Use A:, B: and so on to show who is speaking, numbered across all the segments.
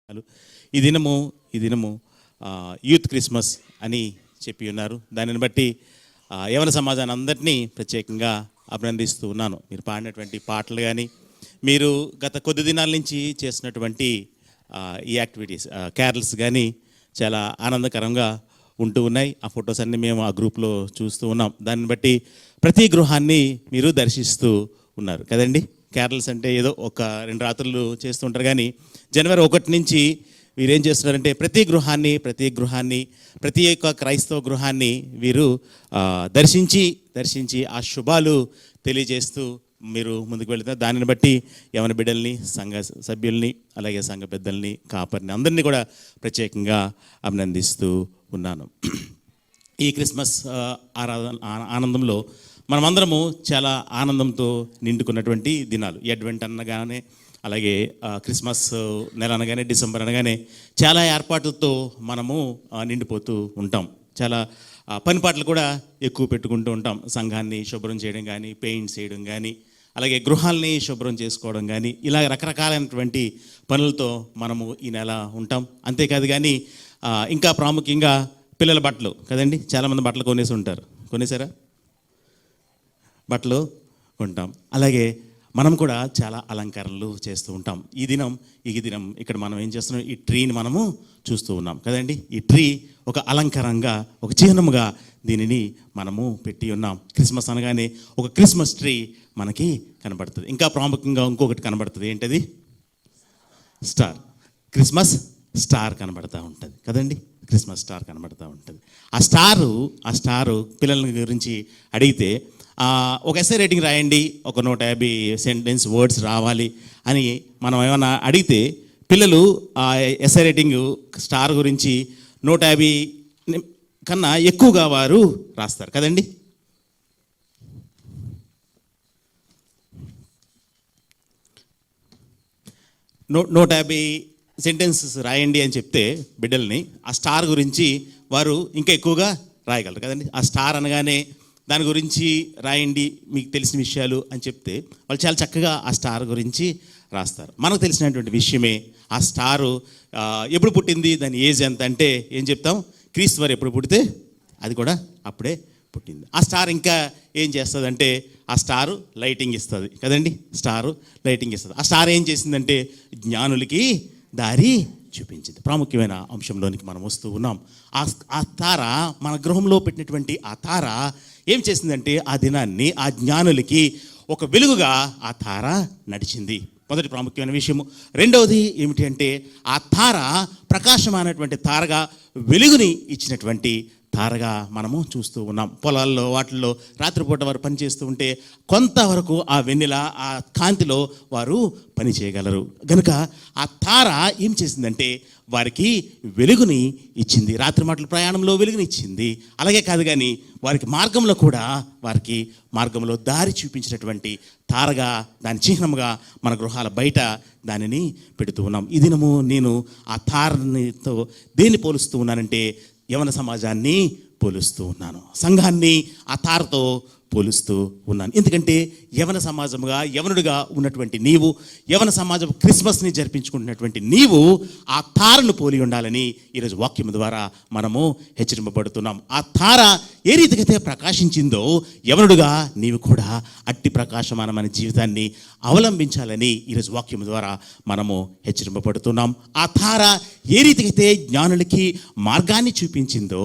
A: ఈ దినము youth Christmas అని చెప్పి ఉన్నారు. దానిని బట్టి యవన సమాజాన్ని అందరినీ ప్రత్యేకంగా అభినందిస్తూ ఉన్నాను. మీరు పాడినటువంటి పాటలు కానీ, మీరు గత కొద్ది దినాల నుంచి చేసినటువంటి ఈ యాక్టివిటీస్ క్యారల్స్ కానీ చాలా ఆనందకరంగా ఉంటూ ఉన్నాయి. ఆ ఫొటోస్ అన్నీ మేము ఆ గ్రూప్లో చూస్తూ ఉన్నాం. దాన్ని బట్టి ప్రతి గృహాన్ని మీరు దర్శిస్తూ ఉన్నారు కదండి. క్యారల్స్ అంటే ఏదో ఒక 2 రాత్రులు చేస్తుంటారు, కానీ జనవరి 1 నుంచి వీరేం చేస్తున్నారంటే ప్రతి గృహాన్ని ప్రతి ఒక్క క్రైస్తవ గృహాన్ని వీరు దర్శించి ఆ శుభాలు తెలియజేస్తూ మీరు ముందుకు వెళుతున్నారు. దానిని బట్టి యవన బిడ్డల్ని, సంఘ సభ్యుల్ని, అలాగే సంఘ పెద్దల్ని, కాపర్ని అందరినీ కూడా ప్రత్యేకంగా అభినందిస్తూ ఉన్నాను. ఈ క్రిస్మస్ ఆనందంలో మనమందరము చాలా ఆనందంతో నిండుకున్నటువంటి దినాలు. ఈ అడ్వెంట్ అనగానే, అలాగే క్రిస్మస్ నెల అనగానే, డిసెంబర్ అనగానే చాలా ఏర్పాట్లతో మనము నిండిపోతూ ఉంటాం. చాలా పని పాటలు కూడా ఎక్కువ పెట్టుకుంటూ ఉంటాం. సంఘాన్ని శుభ్రం చేయడం కానీ, పెయింట్స్ వేయడం కానీ, అలాగే గృహాల్ని శుభ్రం చేసుకోవడం కానీ, ఇలా రకరకాలైనటువంటి పనులతో మనము ఈ నెల ఉంటాం. అంతేకాదు కానీ ఇంకా ప్రాముఖ్యంగా పిల్లల బట్టలు కదండి. చాలామంది బట్టలు కొనేసి ఉంటారు. కొనేసారా? బట్టలు కొంటాం. అలాగే మనం కూడా చాలా అలంకరణలు చేస్తూ ఉంటాం. ఈ దినం ఇక్కడ మనం ఏం చేస్తున్నాం, ఈ ట్రీని మనము చూస్తూ ఉన్నాం కదండి. ఈ ట్రీ ఒక అలంకారంగా, ఒక చిహ్నముగా దీనిని మనము పెట్టి ఉన్నాం. క్రిస్మస్ అనగానే ఒక క్రిస్మస్ ట్రీ మనకి కనబడుతుంది. ఇంకా ప్రాముఖ్యంగా ఇంకొకటి కనబడుతుంది. ఏంటది? స్టార్. క్రిస్మస్ స్టార్ కనబడుతూ ఉంటుంది కదండి. క్రిస్మస్ స్టార్ కనబడుతూ ఉంటుంది. ఆ స్టారు పిల్లల గురించి అడిగితే ఒక ఎస్సే రేటింగ్ రాయండి, ఒక 150 సెంటెన్స్ వర్డ్స్ రావాలి అని మనం ఏమైనా అడిగితే పిల్లలు ఆ ఎస్సే రేటింగ్ స్టార్ గురించి 150 కన్నా ఎక్కువగా వారు రాస్తారు కదండి. నూట 150 సెంటెన్సెస్ రాయండి అని చెప్తే బిడ్డల్ని ఆ స్టార్ గురించి వారు ఇంకా ఎక్కువగా రాయగలరు కదండి. ఆ స్టార్ అనగానే దాని గురించి రాయండి మీకు తెలిసిన విషయాలు అని చెప్తే వాళ్ళు చాలా చక్కగా ఆ స్టార్ గురించి రాస్తారు. మనకు తెలిసినటువంటి విషయమే ఆ స్టారు ఎప్పుడు పుట్టింది, దాని ఏజ్ ఎంత అంటే ఏం చెప్తాం? క్రీస్తు వారు ఎప్పుడు పుడితే అది కూడా అప్పుడే పుట్టింది. ఆ స్టార్ ఇంకా ఏం చేస్తుంది అంటే ఆ స్టారు లైటింగ్ ఇస్తుంది కదండి. స్టారు లైటింగ్ ఇస్తుంది. ఆ స్టార్ ఏం చేసిందంటే జ్ఞానులకి దారి చూపించింది. ప్రాముఖ్యమైన అంశంలోనికి మనం వస్తూ ఉన్నాం. ఆ తార, మన గృహంలో పెట్టినటువంటి ఆ తార ఏం చేసిందంటే ఆ దినాన్ని ఆ జ్ఞానులకి ఒక వెలుగుగా ఆ తార నడిచింది. మొదటి ప్రాముఖ్యమైన విషయము. రెండవది ఏమిటి అంటే ఆ తార ప్రకాశమైనటువంటి తారగా, వెలుగుని ఇచ్చినటువంటి తారగా మనము చూస్తూ ఉన్నాం. పొలాల్లో వాటిల్లో రాత్రిపూట వారు పనిచేస్తూ ఉంటే కొంతవరకు ఆ వెన్నెల, ఆ కాంతిలో వారు పని చేయగలరు. కనుక ఆ తార ఏం చేసిందంటే వారికి వెలుగుని ఇచ్చింది. రాత్రి మాటల ప్రయాణంలో వెలుగుని ఇచ్చింది. అలాగే కాదు కానీ వారికి మార్గంలో దారి చూపించినటువంటి తారగా, దాని చిహ్నముగా మన గృహాల బయట దానిని పెడుతూ ఉన్నాం. ఈ దినము నేను ఆ తారనితో దేన్ని పోలుస్తూ ఉన్నానంటే యవన సమాజాన్ని పోలుస్తూ ఉన్నాను. సంఘాన్ని ఆ తారతో పోలుస్తూ ఉన్నాను. ఎందుకంటే యవన సమాజముగా, యవనుడిగా ఉన్నటువంటి నీవు, యవన సమాజం క్రిస్మస్ని జరిపించుకుంటున్నటువంటి నీవు ఆ తారను పోలి ఉండాలని ఈరోజు వాక్యం ద్వారా మనము హెచ్చరింపబడుతున్నాం. ఆ తార ఏ రీతికైతే ప్రకాశించిందో యవనుడిగా నీవు కూడా అట్టి ప్రకాశమానమైన జీవితాన్ని అవలంబించాలని ఈరోజు వాక్యం ద్వారా మనము హెచ్చరింపబడుతున్నాం. ఆ తార ఏ రీతికైతే జ్ఞానులకి మార్గాన్ని చూపించిందో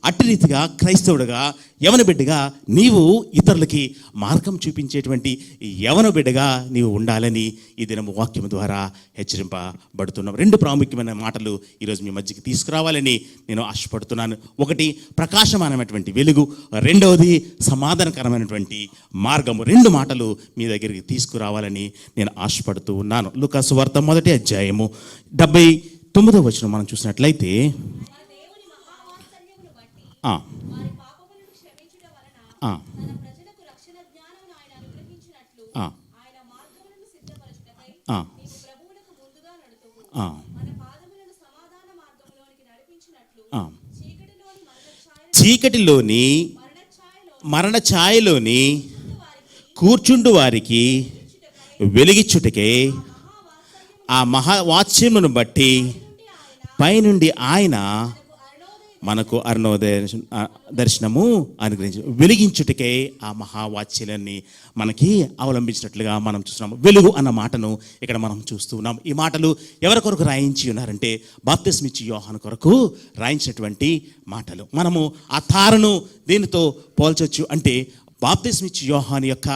A: అట్టి రీతిగా క్రైస్తవుడిగా, యవన బిడ్డగా నీవు ఇతరులకి మార్గం చూపించేటువంటి యవన బిడ్డగా నీవు ఉండాలని ఈ దినము వాక్యం ద్వారా హెచ్చరింపబడుతున్నాం. 2 ప్రాముఖ్యమైన మాటలు ఈరోజు మీ మధ్యకి తీసుకురావాలని నేను ఆశపడుతున్నాను. ఒకటి ప్రకాశమానమైనటువంటి వెలుగు, రెండవది సమాధానకరమైనటువంటి మార్గము. 2 మాటలు మీ దగ్గరికి తీసుకురావాలని నేను ఆశపడుతూ ఉన్నాను. లూకా సువార్త 1వ అధ్యాయము 79వ వచనం మనం చూసినట్లయితే చీకటిలోని మరణ ఛాయలోని కూర్చుండు వారికి వెలిగిచ్చుటకే ఆ మహావాత్స్యమును బట్టి పైనుండి ఆయన మనకు అరుణోదయ దర్శనము అనుగ్రహించి వెలిగించుటకే ఆ మహావాచ్యాన్ని మనకి అవలంబించినట్లుగా మనం చూస్తున్నాము. వెలుగు అన్న మాటను ఇక్కడ మనం చూస్తూ ఉన్నాం. ఈ మాటలు ఎవరి కొరకు రాయించి ఉన్నారంటే బాప్తిస్మిచ్చి యోహాను కొరకు రాయించినటువంటి మాటలు. మనము ఆ తారను దేనితో పోల్చొచ్చు అంటే బాప్తిస్మిచ్చి యోహాను యొక్క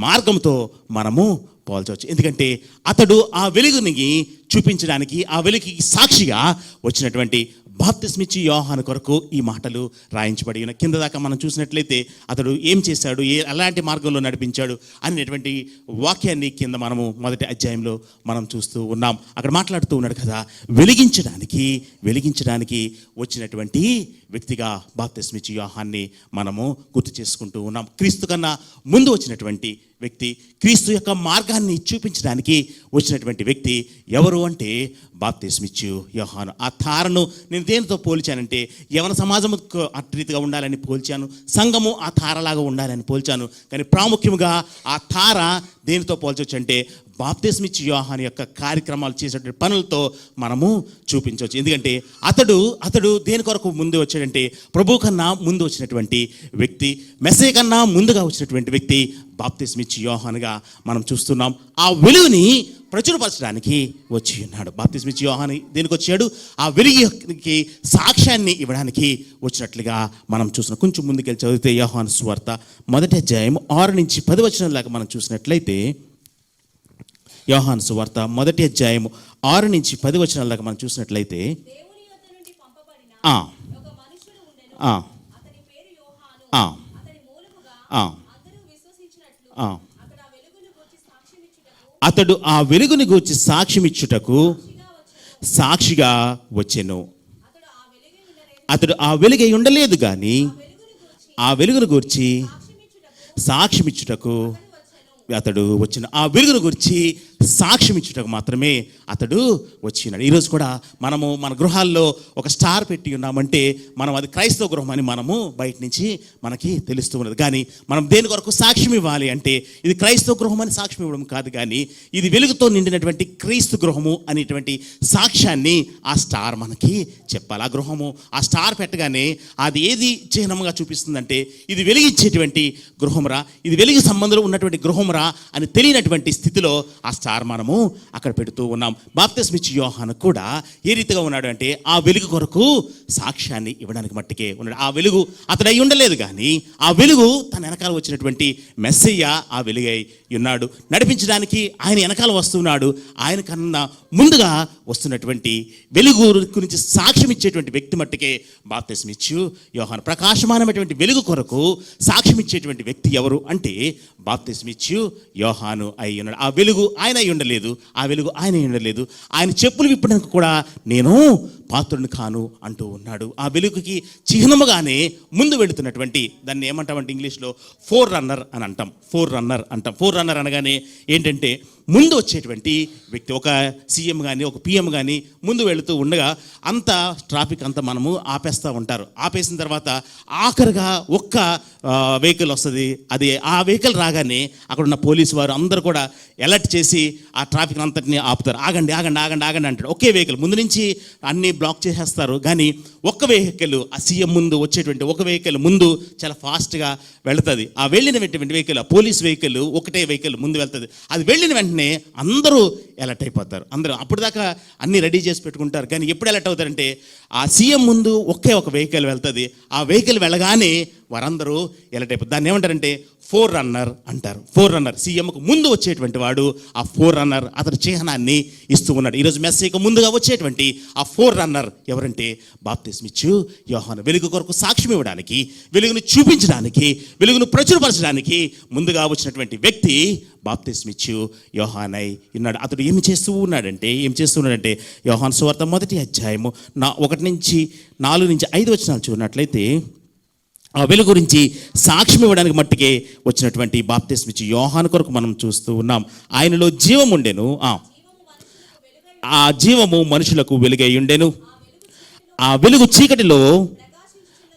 A: మార్గంతో మనము పోల్చవచ్చు. ఎందుకంటే అతడు ఆ వెలుగుని చూపించడానికి, ఆ వెలుగుకి సాక్షిగా వచ్చినటువంటి బాప్తిస్మిచ్చి యోహాను కొరకు ఈ మాటలు రాయించబడి ఉన్న. కింద దాకా మనం చూసినట్లయితే అతడు ఏం చేశాడు, ఎలాంటి మార్గంలో నడిపించాడు అనేటువంటి వాక్యాన్ని కింద మనము మొదటి అధ్యాయంలో మనం చూస్తూ ఉన్నాం. అక్కడ మాట్లాడుతూ ఉన్నాడు కదా, వెలిగించడానికి వచ్చినటువంటి వ్యక్తిగా బాప్తిస్మిచ్చి యోహాన్ని మనము గుర్తు చేసుకుంటూ ఉన్నాం. క్రీస్తు కన్నా ముందు వచ్చినటువంటి వ్యక్తి, క్రీస్తు యొక్క మార్గాన్ని చూపించడానికి వచ్చినటువంటి వ్యక్తి ఎవరు అంటే బాప్తిస్మిచ్చి యోహాను. ఆ తారను నేను దేనితో పోల్చానంటే యవన సమాజము అట్రీతిగా ఉండాలని పోల్చాను, సంఘము ఆ తారలాగా ఉండాలని పోల్చాను. కానీ ప్రాముఖ్యంగా ఆ తార దేనితో పోల్చవచ్చు అంటే బాప్తిస్మిచ్చి యోహాను యొక్క కార్యక్రమాలు చేసేటువంటి పనులతో మనము చూపించవచ్చు. ఎందుకంటే అతడు దేని కొరకు ముందు వచ్చాడంటే ప్రభు కన్నా ముందు వచ్చినటువంటి వ్యక్తి, మెస్సే కన్నా ముందుగా వచ్చినటువంటి వ్యక్తి బాప్తిస్మిచ్చి యోహానుగా మనం చూస్తున్నాం. ఆ వెలుగుని ప్రచురపరచడానికి వచ్చి ఉన్నాడు. బాప్తిస్మిచ్చి యోహాను దేనికి వచ్చాడు? ఆ వెలుగుకి సాక్ష్యాన్ని ఇవ్వడానికి వచ్చినట్లుగా మనం చూస్తున్నాం. కొంచెం ముందుకెళ్ళి చదివితే యోహాను సువార్త మొదటి అధ్యాయం 6 నుంచి 10 వచనం దాకా మనం చూసినట్లయితే, యోహాను సువార్త మొదటి అధ్యాయం 6 నుంచి 10 వచనాల దాకా మనం చూసినట్లయితే అతడు ఆ వెలుగుని గూర్చి సాక్ష్యమిచ్చుటకు సాక్షిగా వచ్చెను. అతడు ఆ వెలుగై ఉండలేదు కానీ ఆ వెలుగును గూర్చి సాక్ష్యమిచ్చుటకు అతడు వచ్చిన. ఆ వెలుగును గురించి సాక్ష్యం ఇచ్చుటకు మాత్రమే అతడు వచ్చినాడు. ఈరోజు కూడా మనము మన గృహాల్లో ఒక స్టార్ పెట్టి ఉన్నామంటే మనం అది క్రైస్తవ గృహం అని మనము బయట నుంచి మనకి తెలుస్తూ ఉన్నది. కానీ మనం దేని కొరకు సాక్ష్యం ఇవ్వాలి అంటే ఇది క్రైస్తవ గృహం అని సాక్ష్యం ఇవ్వడం కాదు, కానీ ఇది వెలుగుతో నిండినటువంటి క్రీస్తు గృహము అనేటువంటి సాక్ష్యాన్ని ఆ స్టార్ మనకి చెప్పాలి. ఆ గృహము ఆ స్టార్ పెట్టగానే అది ఏది చిహ్నంగా చూపిస్తుందంటే ఇది వెలిగించేటువంటి గృహమురా, ఇది వెలుగు సంబంధంలో ఉన్నటువంటి గృహమురా అని తెలియనటువంటి స్థితిలో ఆ స్టార్ మనము అక్కడ పెడుతూ ఉన్నాం. బాప్తిస్మిచ్చి యోహాను కూడా ఏ రీతిగా ఉన్నాడు అంటే ఆ వెలుగు కొరకు సాక్ష్యాన్ని ఇవ్వడానికి మట్టికే ఉన్నాడు. ఆ వెలుగు అతడు అయి ఉండలేదు కానీ ఆ వెలుగు తన వెనకాల వచ్చినటువంటి మెస్సయ్య ఆ వెలుగై ఉన్నాడు. నడిపించడానికి ఆయన వెనకాల వస్తున్నాడు. ఆయన కన్నా ముందుగా వస్తున్నటువంటి వెలుగు గురించి సాక్ష్యం ఇచ్చేటువంటి వ్యక్తి మట్టుకే బాప్తిస్మిచ్చి యోహాను. ప్రకాశమానమైనటువంటి వెలుగు కొరకు సాక్ష్యం ఇచ్చేటువంటి వ్యక్తి ఎవరు అంటే బాప్తిస్మిచ్చి యోహాను అయి ఉన్నాడు. ఆ వెలుగు ఆయన అయి ఉండలేదు, ఆ వెలుగు ఆయన అయి ఉండలేదు. ఆయన చెప్పులు విప్పడానికి కూడా నేను పాత్రుడిని కాను అంటూ ఉన్నాడు. ఆ వెలుగుకి చిహ్నముగానే ముందు వెళుతున్నటువంటి, దాన్ని ఏమంటామంటే ఇంగ్లీష్లో ఫోర్ రన్నర్ అని అంటాం. ఫోర్ రన్నర్ అనగానే ఏంటంటే ముందు వచ్చేటువంటి వ్యక్తి. ఒక సీఎం కానీ ఒక పిఎం కానీ ముందు వెళుతూ ఉండగా అంత ట్రాఫిక్ అంతా మనము ఆపేస్తూ ఉంటారు. ఆపేసిన తర్వాత ఆఖరిగా ఒక్క వెహికల్ వస్తుంది. అది ఆ వెహికల్ రాగానే అక్కడ ఉన్న పోలీసు వారు అందరూ కూడా అలర్ట్ చేసి ఆ ట్రాఫిక్ అంతటిని ఆపుతారు. ఆగండి ఆగండి ఆగండి ఆగండి అంటాడు. ఒకే వెహికల్ ముందు నుంచి అన్నీ బ్లాక్ చేసేస్తారు, కానీ ఒక్క వెహికల్ ఆ సీఎం ముందు వచ్చేటువంటి ఒక వెహికల్ ముందు చాలా ఫాస్ట్గా వెళుతుంది. ఆ వెళ్ళినటువంటి వెహికల్, ఆ పోలీస్ వెహికల్ ఒకటే వెహికల్ ముందు వెళ్తుంది. అది వెళ్ళిన వెంటనే అందరూ అలర్ట్ అయిపోతారు. అందరూ అప్పుడు దాకా అన్నీ రెడీ చేసి పెట్టుకుంటారు, కానీ ఎప్పుడు అలర్ట్ అవుతారంటే ఆ సీఎం ముందు ఒకే ఒక వెహికల్ వెళ్తుంది. ఆ వెహికల్ వెళ్ళగానే వారందరూ అలర్ట్ అయిపోతారు. దాన్ని ఏమంటారంటే ఫోర్ రన్నర్ అంటారు. ఫోర్ రన్నర్, సీఎంకు ముందు వచ్చేటువంటి వాడు ఆ ఫోర్ రన్నర్, అతని చిహ్నాన్ని ఇస్తూ ఉన్నాడు. ఈరోజు మెస్సీకి ముందుగా వచ్చేటువంటి ఆ ఫోర్ రన్నర్ ఎవరంటే బాప్తిస్మిచ్చి యోహాను. వెలుగు కొరకు సాక్ష్యం ఇవ్వడానికి, వెలుగును చూపించడానికి, వెలుగును ప్రచురపరచడానికి ముందుగా వచ్చినటువంటి వ్యక్తి బాప్తిస్మిచ్చి యోహానై ఉన్నాడు. అతడు ఏం చేస్తూ ఉన్నాడంటే యోహాను సువార్త మొదటి అధ్యాయము 1 నుంచి 4 నుంచి 5 వచనాలు చూసినట్లయితే ఆ వెలుగు గురించి సాక్ష్యం ఇవ్వడానికి మట్టుకే వచ్చినటువంటి బాప్తిస్మిచ్చి యోహాను కొరకు మనం చూస్తూ ఉన్నాం. ఆయనలో జీవం ఉండెను, ఆ జీవము మనుషులకు వెలుగై ఉండెను. ఆ వెలుగు చీకటిలో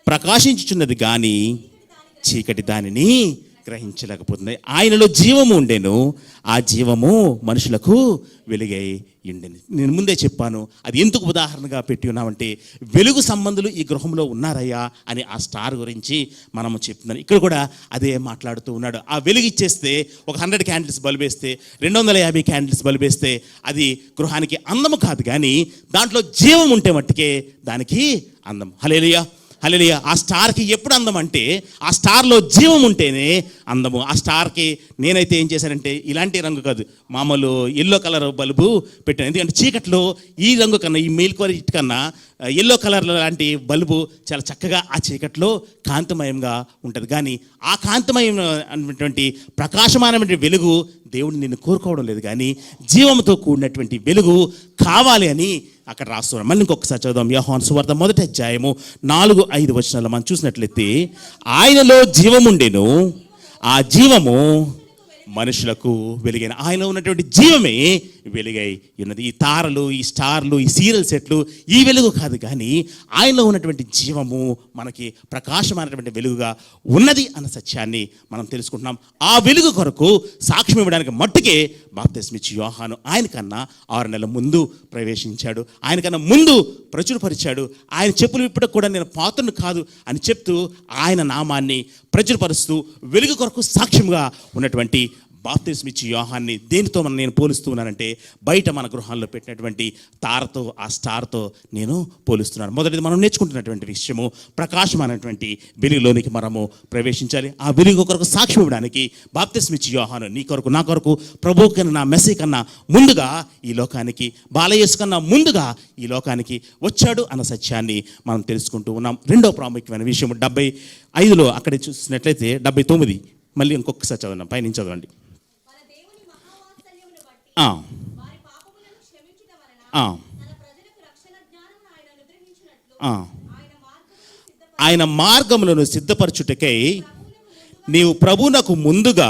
A: ప్రకాశించుచున్నది కానీ చీకటి దానిని గ్రహించలేకపోతుంది. ఆయనలో జీవము ఉండెను, ఆ జీవము మనుషులకు వెలుగై ఉండెను. నేను ముందే చెప్పాను, అది ఎందుకు ఉదాహరణగా పెట్టి ఉన్నామంటే వెలుగు సంబంధులు ఈ గృహంలో ఉన్నారయ్యా అని ఆ స్టార్ గురించి మనము చెప్తున్నాను. ఇక్కడ కూడా అదే మాట్లాడుతూ ఉన్నాడు. ఆ వెలుగు ఇచ్చేస్తే ఒక 100 క్యాండిల్స్ బల్బ్ వేస్తే 250 క్యాండిల్స్ బల్బ్ వేస్తే అది గృహానికి అందము కాదు, కానీ దాంట్లో జీవం ఉంటే మట్టుకే దానికి అందం. హల్లెలూయా, హల్లెలూయా. ఆ స్టార్కి ఎప్పుడు అందం అంటే ఆ స్టార్లో జీవం ఉంటేనే అందము. ఆ స్టార్కి నేనైతే ఏం చేశానంటే ఇలాంటి రంగు కాదు, మామూలు ఎల్లో కలర్ బల్బు పెట్టాను. ఎందుకంటే చీకట్లో ఈ రంగు కన్నా, ఈ మెయిల్ క్వాలిటీ కన్నా ఎల్లో కలర్ లాంటి బల్బు చాలా చక్కగా ఆ చీకట్లో కాంతిమయంగా ఉంటుంది. కానీ ఆ కాంతిమయమైనటువంటి ప్రకాశమానమైన వెలుగు దేవుడు నిన్ను కోరుకోవడం లేదు, కానీ జీవంతో కూడినటువంటి వెలుగు కావాలి అని అక్కడ రాస్తున్నాడు. మళ్ళీ ఇంకొకసారి చదువుదాం. యోహాను సువార్త 1వ అధ్యాయము 4-5 వచనాలు మనం చూసినట్లయితే, ఆయనలో జీవముండెను, ఆ జీవము మనుషులకు వెలుగైన. ఆయనలో ఉన్నటువంటి జీవమే వెలుగై ఉన్నది. ఈ తారలు, ఈ స్టార్లు, ఈ సీరియల్ సెట్లు ఈ వెలుగు కాదు, కానీ ఆయనలో ఉన్నటువంటి జీవము మనకి ప్రకాశమైనటువంటి వెలుగుగా ఉన్నది అన్న సత్యాన్ని మనం తెలుసుకుంటున్నాం. ఆ వెలుగు కొరకు సాక్ష్యం ఇవ్వడానికి మట్టుకే బాప్తిస్మిచ్చి యోహాను ఆయనకన్నా 6 నెలల ముందు ప్రవేశించాడు, ఆయనకన్నా ముందు ప్రచురపరిచాడు. ఆయన చెప్పులు విప్పటికి కూడా నేను పాత్రను కాదు అని చెప్తూ ఆయన నామాన్ని ప్రచురపరుస్తూ వెలుగు కొరకు సాక్ష్యంగా ఉన్నటువంటి బాప్తిస్మిచ్చి యోహాన్ని దేనితో నేను పోలుస్తూ ఉన్నానంటే బయట మన గృహాల్లో పెట్టినటువంటి తారతో, ఆ స్టార్తో నేను పోలుస్తున్నాను. మొదటిది మనం నేర్చుకుంటున్నటువంటి విషయము, ప్రకాశమైనటువంటి వెలుగులోనికి మనము ప్రవేశించాలి. ఆ వెలుగు కొరకు సాక్ష్యం ఇవ్వడానికి బాప్తిస్మిచ్చి యోహాను నీ కొరకు, నా కొరకు, ప్రభు కన్నా, నా మెస్సీ కన్నా ముందుగా ఈ లోకానికి, బాలయేసు కన్నా ముందుగా ఈ లోకానికి వచ్చాడు అన్న సత్యాన్ని మనం తెలుసుకుంటూ ఉన్నాం. రెండో ప్రాముఖ్యమైన విషయం 75లో అక్కడ చూసినట్లయితే 79 మళ్ళీ ఇంకొకసారి చదవండి, పైనుంచి చదవండి. ఆయన మార్గములను సిద్ధపరచుటకై నీవు ప్రభువునకు ముందుగా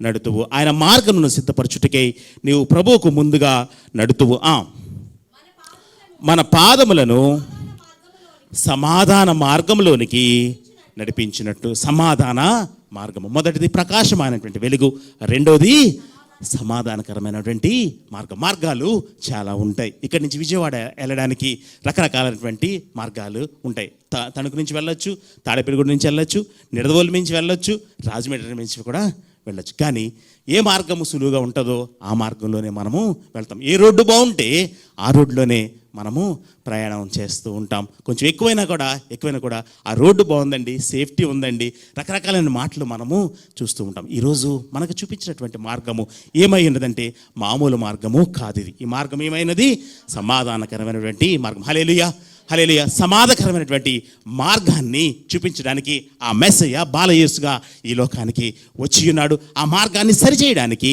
A: నడుతువు. ఆయన మార్గమును సిద్ధపరచుటకై నీవు ప్రభువుకు ముందుగా నడుతువు. మన పాదములను సమాధాన మార్గంలోనికి నడిపించినట్టు. సమాధాన మార్గము మొదటిది ప్రకాశమైనటువంటి వెలుగు, రెండోది సమాధానకరమైనటువంటి మార్గాలు చాలా ఉంటాయి. ఇక్కడి నుంచి విజయవాడ వెళ్ళడానికి రకరకాలైనటువంటి మార్గాలు ఉంటాయి. తణుకు నుంచి వెళ్ళొచ్చు, తాడేపల్లిగూడ నుంచి వెళ్ళొచ్చు, నిడదవోలు నుంచి వెళ్ళొచ్చు, రాజమండ్రి నుంచి కూడా వెళ్ళొచ్చు. కానీ ఏ మార్గము సులువుగా ఉంటుందో ఆ మార్గంలోనే మనము వెళ్తాం. ఏ రోడ్డు బాగుంటే ఆ రోడ్డులోనే మనము ప్రయాణం చేస్తూ ఉంటాం. కొంచెం ఎక్కువైనా కూడా ఆ రోడ్డు బాగుందండి, సేఫ్టీ ఉందండి, రకరకాలైన మాటలు మనము చూస్తూ ఉంటాం. ఈరోజు మనకు చూపించినటువంటి మార్గము ఏమై ఉన్నదంటే మామూలు మార్గము కాదు ఇది. ఈ మార్గం ఏమైనది? సమాధానకరమైనటువంటి మార్గం. హల్లెలూయా, హల్లెలూయా. సమాధానకరమైనటువంటి మార్గాన్ని చూపించడానికి ఆ మెస్సయ్య బాలయేసుగా ఈ లోకానికి వచ్చి ఉన్నాడు. ఆ మార్గాన్ని సరిచేయడానికి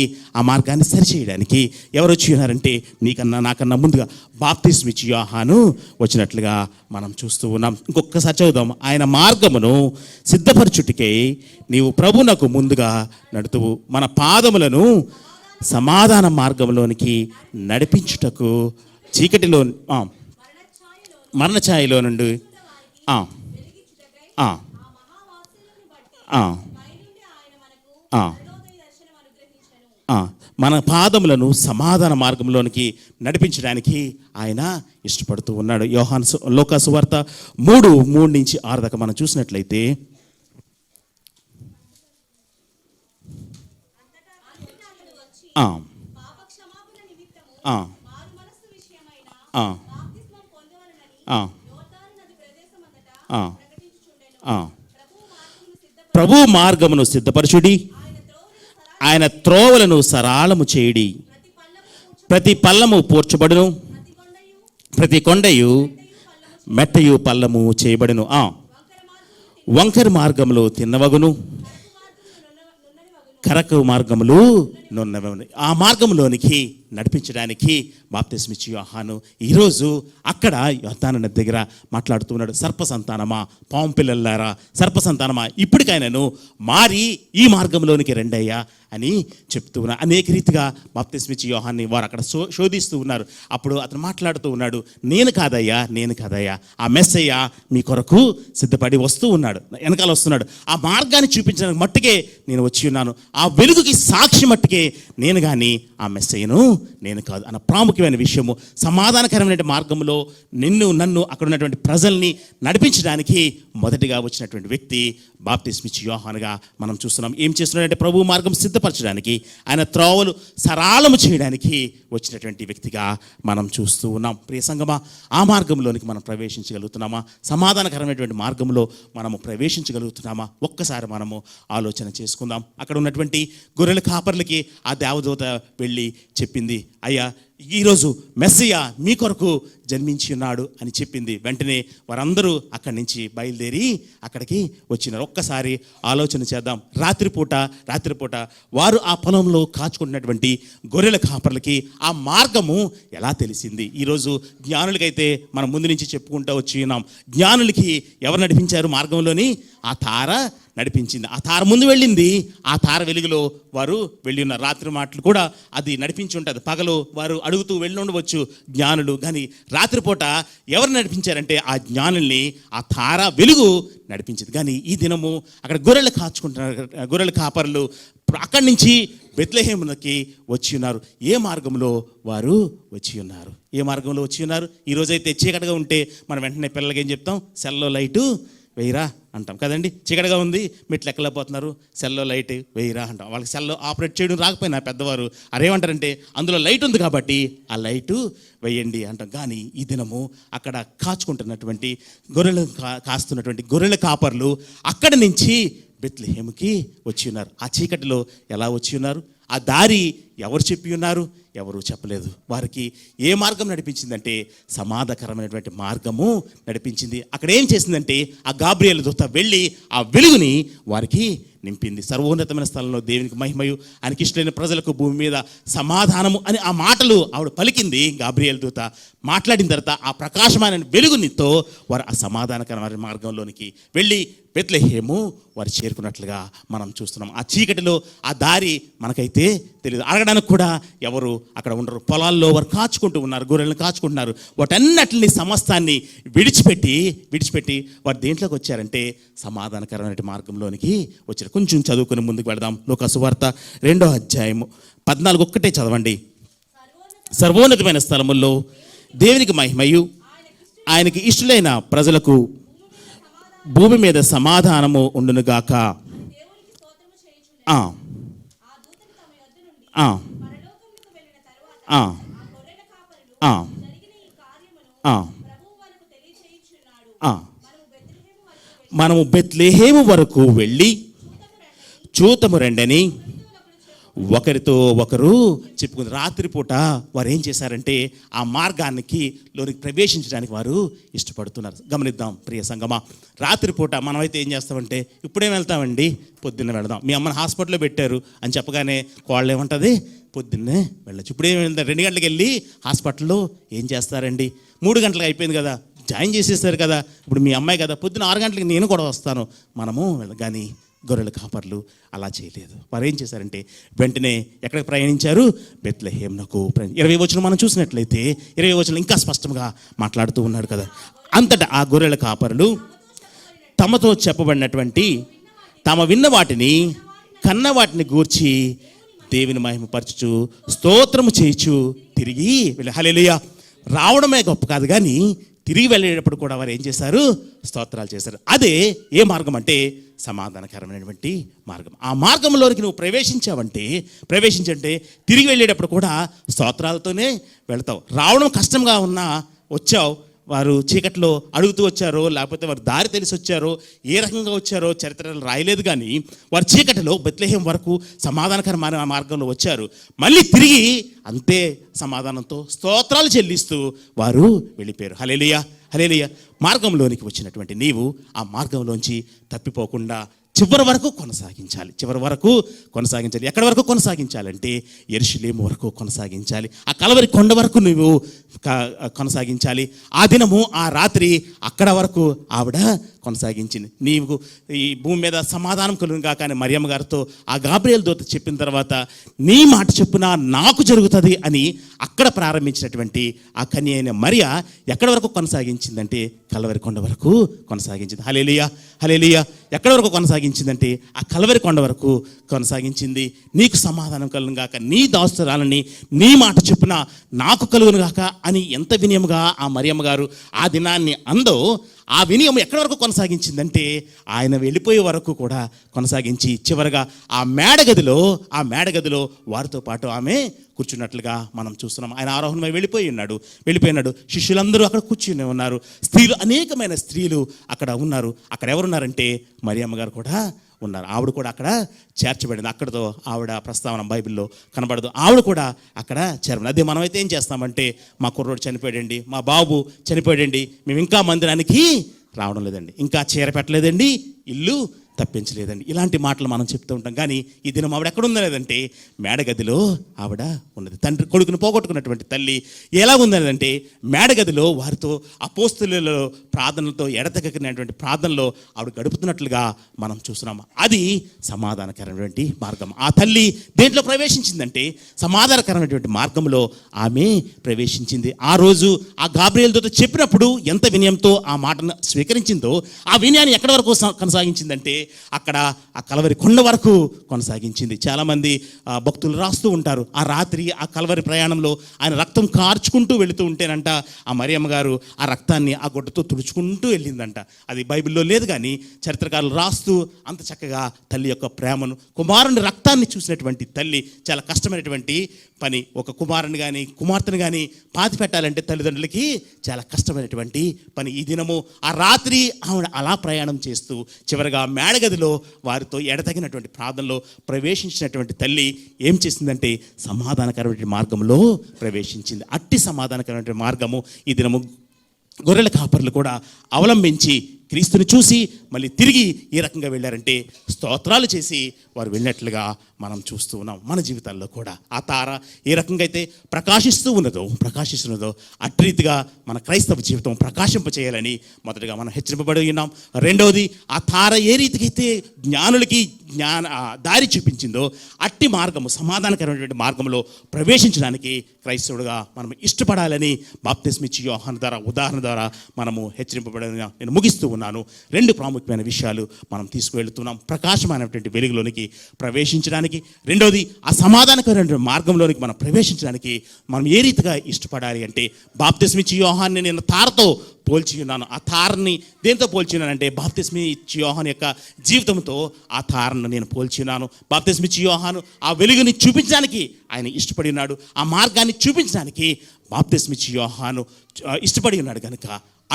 A: ఎవరు వచ్చి ఉన్నారంటే నీకన్నా నాకన్నా ముందుగా బాప్తిస్మిచ్చి యోహాను వచ్చినట్లుగా మనం చూస్తూ ఉన్నాం. ఇంకొకసారి చదువుదాం. ఆయన మార్గమును సిద్ధపరచుటకై నీవు ప్రభునకు ముందుగా నడుతువు, మన పాదములను సమాధాన మార్గంలోనికి నడిపించుటకు చీకటిలో మరణఛాయలో నుండి మన పాదములను సమాధాన మార్గంలోనికి నడిపించడానికి ఆయన ఇష్టపడుతూ ఉన్నాడు. యోహాను లోకా సువార్త 3:3-6 దాకా మనం చూసినట్లయితే, ప్రభు మార్గమును సిద్ధపరచుడి, ఆయన త్రోవలను సరాళము చేయుడి, ప్రతి పల్లము పూడ్చబడును, ప్రతి కొండయు మెట్టయు పల్లము చేయబడును, వంకర మార్గములు తిన్నవగును, కరకు మార్గములు నున్నవగును. ఆ మార్గంలోనికి నడిపించడానికి బాప్తిస్మిచ్చి యోహాను ఈరోజు అక్కడ యోర్దాను నది దగ్గర మాట్లాడుతూ ఉన్నాడు. సర్ప సంతానమా, పాము పిల్లలారా, సర్ప సంతానమా, ఇప్పటికైనాను మారి ఈ మార్గంలోనికి రండయ్యా అని చెప్తూ ఉన్నారు. అనేక రీతిగా బాప్తిస్మిచ్చి యోహాన్ని వారు అక్కడ శోధిస్తూ ఉన్నారు. అప్పుడు అతను మాట్లాడుతూ ఉన్నాడు, నేను కాదయ్యా, ఆ మెస్సయ్య మీ కొరకు సిద్ధపడి వస్తూ ఉన్నాడు, వెనకాల వస్తున్నాడు. ఆ మార్గాన్ని చూపించడానికి మట్టుకే నేను వచ్చి ఉన్నాను, ఆ వెలుగుకి సాక్షి మట్టుకే నేను కానీ ఆ మెస్సయ్యను నేను కాదు అన్న ప్రాముఖ్యమైన విషయము. సమాధానకరమైన మార్గంలో నన్ను అక్కడ ఉన్నటువంటి ప్రజల్ని నడిపించడానికి మొదటిగా వచ్చినటువంటి వ్యక్తి బాప్తిస్మిచ్చి యోహానుగా మనం చూస్తున్నాం. ఏం చేస్తున్నాడంటే ప్రభు మార్గం సిద్ధపరచడానికి, ఆయన త్రోవలు సరళము చేయడానికి వచ్చినటువంటి వ్యక్తిగా మనం చూస్తూ ఉన్నాం. ప్రియ సంగమా, ఆ మార్గంలోనికి మనం ప్రవేశించగలుగుతున్నామా? సమాధానకరమైనటువంటి మార్గంలో మనము ప్రవేశించగలుగుతున్నామా? ఒక్కసారి మనము ఆలోచన చేసుకుందాం. అక్కడ ఉన్నటువంటి గొర్రెల కాపర్లకి ఆ దేవదూత వెళ్ళి చెప్పింది, అయ్యా ఈరోజు మెస్సయ్య మీ కొరకు జన్మించి ఉన్నాడు అని చెప్పింది. వెంటనే వారందరూ అక్కడి నుంచి బయలుదేరి అక్కడికి వచ్చినారు. ఒక్కసారి ఆలోచన చేద్దాం. రాత్రిపూట వారు ఆ పొలంలో కాచుకుంటున్నటువంటి గొర్రెల కాపర్లకి ఆ మార్గము ఎలా తెలిసింది? ఈరోజు జ్ఞానులకైతే మనం ముందు నుంచి చెప్పుకుంటూ వచ్చి ఉన్నాం. జ్ఞానులకి ఎవరు నడిపించారు మార్గంలోని? ఆ తార నడిపించింది. ఆ తార ముందు వెళ్ళింది, ఆ తార వెలుగులో వారు వెళ్ళి ఉన్నారు. రాత్రి మాటలు కూడా అది నడిపించి ఉంటుంది. పగలు వారు అడుగుతూ వెళ్ళి ఉండవచ్చు జ్ఞానులు, కానీ రాత్రిపూట ఎవరు నడిపించారంటే ఆ జ్ఞానుల్ని ఆ తార వెలుగు నడిపించింది. కానీ ఈ దినము అక్కడ గొర్రెల కాపర్లు అక్కడి నుంచి బెత్లెహేమునకి వచ్చి ఉన్నారు. ఏ మార్గంలో వారు వచ్చి ఉన్నారు? ఈరోజైతే చీకటిగా ఉంటే మనం వెంటనే పిల్లలకి ఏం చెప్తాం? సెల్లో లైటు వెయ్యిరా అంటాం కదండి. చీకటిగా ఉంది, మెట్లు ఎక్కలేకపోతున్నారు, సెల్లో లైట్ వెయ్యిరా అంటాం. వాళ్ళకి సెల్లో ఆపరేట్ చేయడం రాకపోయినా పెద్దవారు అరేమంటారంటే అందులో లైట్ ఉంది కాబట్టి ఆ లైటు వేయండి అంటాం. కానీ ఈ దినము అక్కడ కాచుకుంటున్నటువంటి కాస్తున్నటువంటి గొర్రెల కాపర్లు అక్కడి నుంచి బెత్లెహేముకి వచ్చి ఉన్నారు. ఆ చీకటిలో ఎలా వచ్చి ఉన్నారు? ఆ దారి ఎవరు చెప్పి ఉన్నారు? ఎవరు చెప్పలేదు. వారికి ఏ మార్గం నడిపించిందంటే సమాధానకరమైనటువంటి మార్గము నడిపించింది. అక్కడ ఏం చేసిందంటే ఆ గాబ్రియేలు దూత వెళ్ళి ఆ వెలుగుని వారికి నింపింది. సర్వోన్నతమైన స్థలంలో దేవునికి మహిమయు, ఆయనకి ఇష్టమైన ప్రజలకు భూమి మీద సమాధానము అని ఆ మాటలు ఆవిడ పలికింది. గాబ్రియేలు దూత మాట్లాడిన తర్వాత ఆ ప్రకాశమైన వెలుగునితో వారు ఆ సమాధానకరమైన మార్గంలోనికి వెళ్ళి బెత్లెహేము వారు చేరుకున్నట్లుగా మనం చూస్తున్నాం. ఆ చీకటిలో ఆ దారి మనకైతే తెలియదు, అడగడానికి కూడా ఎవరు అక్కడ ఉండరు. పొలాల్లో వారు కాచుకుంటూ ఉన్నారు, గొర్రెలను కాచుకుంటున్నారు. వాటన్నిటిని సమస్తాన్ని విడిచిపెట్టి వారు దేంట్లోకి వచ్చారంటే సమాధానకరమైన మార్గంలోనికి వచ్చారు. కొంచెం చదువుకుని ముందుకు వెళదాం. లూకా సువార్త 2వ అధ్యాయము 14 ఒక్కటే చదవండి. సర్వోన్నతమైన స్థలముల్లో దేవునికి మహిమయు, ఆయనకి ఇష్టలైన ప్రజలకు భూమి మీద సమాధానము ఉండునుగాక. మనము బెత్లెహేము వరకు వెళ్ళి చూతము రండని ఒకరితో ఒకరు చెప్పుకుంది. రాత్రిపూట వారు ఏం చేశారంటే ఆ మార్గానికి లోనికి ప్రవేశించడానికి వారు ఇష్టపడుతున్నారు. గమనిద్దాం ప్రియ సంగమా, రాత్రిపూట మనమైతే ఏం చేస్తామంటే ఇప్పుడేం వెళ్తామండి, పొద్దున్నే వెళదాం. మీ అమ్మని హాస్పిటల్లో పెట్టారు అని చెప్పగానే కోళ్ళు ఏమంటుంది, పొద్దున్నే వెళ్ళచ్చు. ఇప్పుడేం వెళ్తారు, 2 గంటలకు వెళ్ళి హాస్పిటల్లో ఏం చేస్తారండి, 3 గంటలకు అయిపోయింది కదా, జాయిన్ చేసేస్తారు కదా, ఇప్పుడు మీ అమ్మాయి కదా, పొద్దున్న 6 గంటలకు నేను కూడా వస్తాను, మనము కానీ గొర్రెల కాపర్లు అలా చేయలేదు. వారు ఏం చేశారంటే వెంటనే ఎక్కడికి ప్రయాణించారు? బెత్లెహేమునకు. 20వ వచనం మనం చూసినట్లయితే 20వ వచనం ఇంకా స్పష్టంగా మాట్లాడుతూ ఉన్నాడు కదా. అంతటా ఆ గొర్రెల కాపరులు తమతో చెప్పబడినటువంటి తాము విన్న వాటిని కన్న వాటిని గూర్చి దేవుని మహిమపరచుచు స్తోత్రము చేయుచు తిరిగి హల్లెలూయా. రావడమే గొప్ప కాదు, కానీ తిరిగి వెళ్ళేటప్పుడు కూడా వారు ఏం చేశారు? స్తోత్రాలు చేశారు. అదే ఏ మార్గం అంటే సమాధానకరమైనటువంటి మార్గం. ఆ మార్గంలోనికి నువ్వు ప్రవేశించంటే తిరిగి వెళ్ళేటప్పుడు కూడా స్తోత్రాలతోనే వెళ్తావు. రావడం కష్టంగా ఉన్నా వచ్చావు. వారు చీకట్లో అడుగుతూ వచ్చారో లేకపోతే వారు దారి తెలిసి వచ్చారో ఏ రకంగా వచ్చారో చరిత్రలు రాయలేదు, కానీ వారు చీకటిలో బెత్లెహేము వరకు సమాధానకరమైన మార్గంలో వచ్చారు. మళ్ళీ తిరిగి అంతే సమాధానంతో స్తోత్రాలు చెల్లిస్తూ వారు వెళ్ళిపోయారు. హల్లెలూయా హల్లెలూయా. మార్గంలోనికి వచ్చినటువంటి నీవు ఆ మార్గంలోంచి తప్పిపోకుండా చివరి వరకు కొనసాగించాలి. చివరి వరకు కొనసాగించాలి. ఎక్కడి వరకు కొనసాగించాలంటే యెరూషలేము వరకు కొనసాగించాలి. ఆ కలవరి కొండ వరకు నువ్వు కొనసాగించాలి. ఆ దినము ఆ రాత్రి అక్కడ వరకు ఆవిడ కొనసాగించింది. నీవు ఈ భూమి మీద సమాధానం కలుగును గాక అని మరియమ్మ గారితో ఆ గాబ్రియేలు దూత చెప్పిన తర్వాత నీ మాట చొప్పున నాకు జరుగుతుంది అని అక్కడ ప్రారంభించినటువంటి ఆ కన్య అయిన మరియ ఎక్కడి వరకు కొనసాగించిందంటే కలవరి కొండ వరకు కొనసాగించింది. హల్లెలూయా, హల్లెలూయా. ఎక్కడి వరకు కొనసాగించిందంటే ఆ కలవరి కొండ వరకు కొనసాగించింది. నీకు సమాధానం కలుగును గాక, నీ దాసురాలని నీ మాట చొప్పున నాకు కలుగును గాక అని ఎంత వినయముగా ఆ మరియమ్మ గారు ఆ దినాన్ని అందో, ఆ వినయం ఎక్కడి వరకు కొనసాగించిందంటే ఆయన వెళ్ళిపోయే వరకు కూడా కొనసాగించి చివరగా ఆ మేడగదిలో వారితో పాటు ఆమె కూర్చున్నట్లుగా మనం చూస్తున్నాం. ఆయన ఆరోహణమై వెళ్ళిపోయినాడు. శిష్యులందరూ అక్కడ కూర్చుని ఉన్నారు. అనేకమైన స్త్రీలు అక్కడ ఉన్నారు. అక్కడ ఎవరున్నారంటే మరియమ్మ గారు కూడా ఉన్నారు. ఆవిడ కూడా అక్కడ చేర్చబడింది. అక్కడతో ఆవిడ ప్రస్తావన బైబిల్లో కనబడదు. ఆవిడ కూడా అక్కడ చేరబడింది. అదే మనమైతే ఏం చేస్తామంటే మా కుర్రోడు చనిపోయాడండి, మా బాబు చనిపోయాడండి, మేము ఇంకా మందిరానికి రావడం లేదండి, ఇంకా చీర పెట్టలేదండి, ఇల్లు తప్పించలేదండి, ఇలాంటి మాటలు మనం చెప్తూ ఉంటాం. కానీ ఈ దినం ఆవిడ ఎక్కడ ఉందనేదంటే మేడగదిలో ఆవిడ ఉన్నది. తండ్రి కొడుకును పోగొట్టుకున్నటువంటి తల్లి ఎలా ఉందనేదంటే మేడగదిలో వారితో అపోస్తలులలో ప్రార్థనలతో ఎడతెగకినటువంటి ప్రార్థనలో ఆవిడ గడుపుతున్నట్లుగా మనం చూస్తున్నాము. అది సమాధానకరమైనటువంటి మార్గం. ఆ తల్లి దేంట్లో ప్రవేశించిందంటే సమాధానకరమైనటువంటి మార్గంలో ఆమె ప్రవేశించింది. ఆ రోజు ఆ గాబ్రియేలు దూత చెప్పినప్పుడు ఎంత వినయంతో ఆ మాటను స్వీకరించిందో ఆ వినయాన్ని ఎక్కడి వరకు కొనసాగించిందంటే అక్కడ ఆ కలవరి కొండ వరకు కొనసాగించింది. చాలామంది భక్తులు రాస్తూ ఉంటారు, ఆ రాత్రి ఆ కలవరి ప్రయాణంలో ఆయన రక్తం కార్చుకుంటూ వెళుతూ ఉంటేనంట ఆ మరియమ్మ గారు ఆ రక్తాన్ని ఆ గుడ్డతో తుడుచుకుంటూ వెళ్ళిందంట. అది బైబిల్లో లేదు, కానీ చరిత్రకారులు రాస్తూ అంత చక్కగా తల్లి యొక్క ప్రేమను, కుమారుని రక్తాన్ని చూసినటువంటి తల్లి చాలా కష్టమైనటువంటి పని. ఒక కుమారుని కానీ కుమార్తెను కానీ పాతి పెట్టాలంటే తల్లిదండ్రులకి చాలా కష్టమైనటువంటి పని. ఈ దినము ఆ రాత్రి ఆవిడ అలా ప్రయాణం చేస్తూ చివరిగా మేడగదిలో వారితో ఎడతగినటువంటి ప్రార్థనలో ప్రవేశించినటువంటి తల్లి ఏం చేసిందంటే సమాధానకరమైన మార్గంలో ప్రవేశించింది. అట్టి సమాధానకరమైన మార్గము ఈ దినము గొర్రెల కాపర్లు కూడా అవలంబించి క్రీస్తుని చూసి మళ్ళీ తిరిగి ఏ రకంగా వెళ్ళారంటే స్తోత్రాలు చేసి వారు వెళ్ళినట్లుగా మనం చూస్తూ ఉన్నాం. మన జీవితాల్లో కూడా ఆ తార ఏ రకంగా అయితే ప్రకాశిస్తున్నదో అట్రీతిగా మన క్రైస్తవ జీవితం ప్రకాశింపచేయాలని మొదటగా మనం హెచ్చరింపబడి ఉన్నాం. రెండవది, ఆ తార ఏ రీతికి అయితే జ్ఞానులకి దారి చూపించిందో అట్టి మార్గము, సమాధానకరమైనటువంటి మార్గంలో ప్రవేశించడానికి క్రైస్తవుడుగా మనం ఇష్టపడాలని బాప్తిస్మిచ్చి యోహాను ద్వారా ఉదాహరణ ద్వారా మనము హెచ్చరింపబడి నేను ముగిస్తూ ఉన్నాను. రెండు ప్రాముఖ్యమైన విషయాలు మనం తీసుకువెళ్తున్నాం ప్రకాశమైనటువంటి వెలుగులోనికి ప్రవేశించడానికి. రెండవది, ఆ సమాధానకరమైన మార్గంలోనికి మనం ప్రవేశించడానికి మనం ఏ రీతిగా ఇష్టపడాలి అంటే బాప్తిస్మిచ్చి యోహాన్ని నేను తారతో పోల్చి ఉన్నాను. ఆ తారని దేంతో పోల్చి ఉన్నానంటే బాప్తిస్మిచ్చి యోహాను యొక్క జీవితంతో ఆ తారను నేను పోల్చి ఉన్నాను. బాప్తిస్మిచ్చి యోహాను ఆ వెలుగుని చూపించడానికి ఆయన ఇష్టపడి ఉన్నాడు. ఆ మార్గాన్ని చూపించడానికి బాప్తిస్మిచ్చి యోహాను ఇష్టపడి ఉన్నాడు. కనుక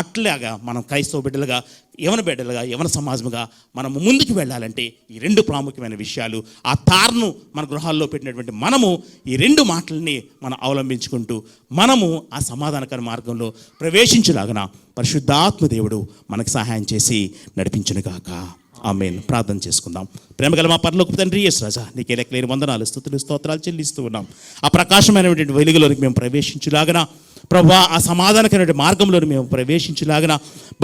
A: అట్లాగా మనం క్రైస్తవ బిడ్డలుగా, యవన సమాజముగా మనము ముందుకు వెళ్ళాలంటే ఈ రెండు ప్రాముఖ్యమైన విషయాలు, ఆ తారను మన గృహాల్లో పెట్టినటువంటి మనము ఈ రెండు మాటలని మనం అవలంబించుకుంటూ మనము ఆ సమాధానకర మార్గంలో ప్రవేశించలాగన పరిశుద్ధాత్మ దేవుడు మనకు సహాయం చేసి నడిపించునుగాక. ఆమేన్. ప్రార్థన చేసుకుందాం. ప్రేమగల మా పరలోకపు తండ్రి యేసు రాజా, నీకే లెక్కలేని వందనాలు, స్తుతులు, స్తోత్రాలు చెల్లిస్తూ ఉన్నాం. ఆ ప్రకాశమైనటువంటి వెలుగులోనికి మేము ప్రవేశించులాగన ప్రభా, ఆ సమాధానకరమైన మార్గంలో మేము ప్రవేశించలాగిన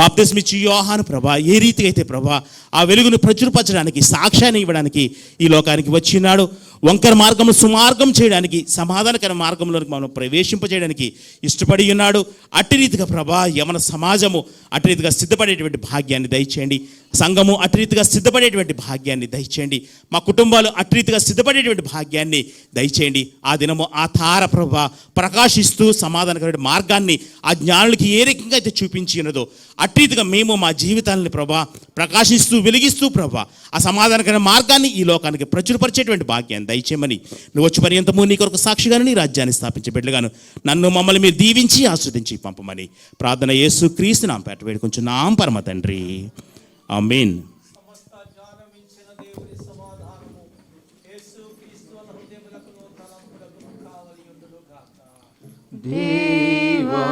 A: బాప్తిస్మిచ్చి యోహాను ప్రభా ఏ రీతిగా అయితే ప్రభా ఆ వెలుగును ప్రచురపరచడానికి, సాక్ష్యాన్ని ఇవ్వడానికి ఈ లోకానికి వచ్చినాడు. వంకర మార్గము సుమార్గం చేయడానికి, సమాధానకర మార్గంలోనికి మనం ప్రవేశింపజేయడానికి ఇష్టపడి ఉన్నాడు. అట్టి రీతిగా ప్రభా యవన సమాజము అట్టి రీతిగా సిద్ధపడేటువంటి భాగ్యాన్ని దయచేయండి. సంఘము అట్టి రీతిగా సిద్ధపడేటువంటి భాగ్యాన్ని దయచేయండి. మా కుటుంబాలు అట్టి రీతిగా సిద్ధపడేటువంటి భాగ్యాన్ని దయచేయండి. ఆ దినము ఆ తార ప్రభా ప్రకాశిస్తూ సమాధానకరమైన మార్గాన్ని ఆ జ్ఞానులకి ఏ రకంగా అయితే చూపించి ఉన్నదో అట్టి రీతిగా మేము మా జీవితాలని ప్రభా ప్రకాశిస్తూ వెలిగిస్తూ ప్రభా ఆ సమాధానకరమైన మార్గాన్ని ఈ లోకానికి ప్రచురపరిచేటువంటి భాగ్యాన్ని దయచేయమని, నువ్వు వచ్చి పర్యంతము నీ కొరకు సాక్షిగాను నీ రాజ్యాన్ని స్థాపించే బిడ్డలుగాను నన్ను మమ్మల్ని మీరు దీవించి ఆస్వాదించి పంపమని ప్రార్థన యేసు క్రీస్తు నామమున పేట వేడుకొంచున్నాం పరమ తండ్రి. ఆమేన్.
B: దేవా